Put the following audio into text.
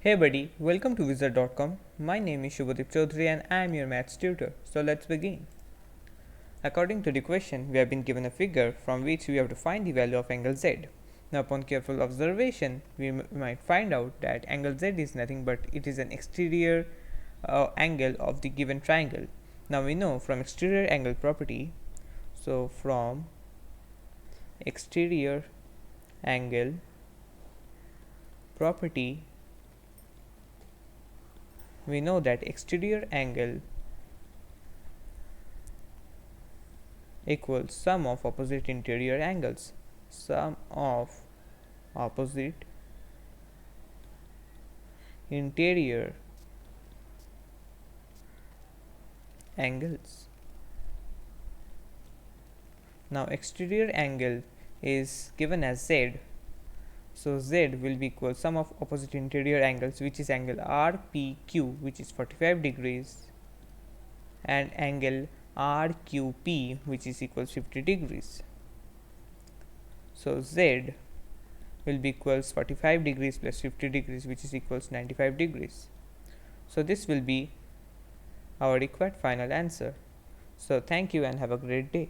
Hey buddy, welcome to Wizard.com. My name is Shubhadeep Chaudhary and I am your maths tutor. So let's begin. According to the question, we have been given a figure from which we have to find the value of angle z. Now upon careful observation, we might find out that angle z is nothing but it is an exterior angle of the given triangle. Now we know from exterior angle property, so from exterior angle property, we know that exterior angle equals sum of opposite interior angles. Sum of opposite interior angles. Now exterior angle is given as z, so z will be equal sum of opposite interior angles, which is angle RPQ, which is 45 degrees, and angle RQP, which is equals 50 degrees. So z will be equals 45 degrees plus 50 degrees, which is equals 95 degrees. So this will be our required final answer. So thank you and have a great day.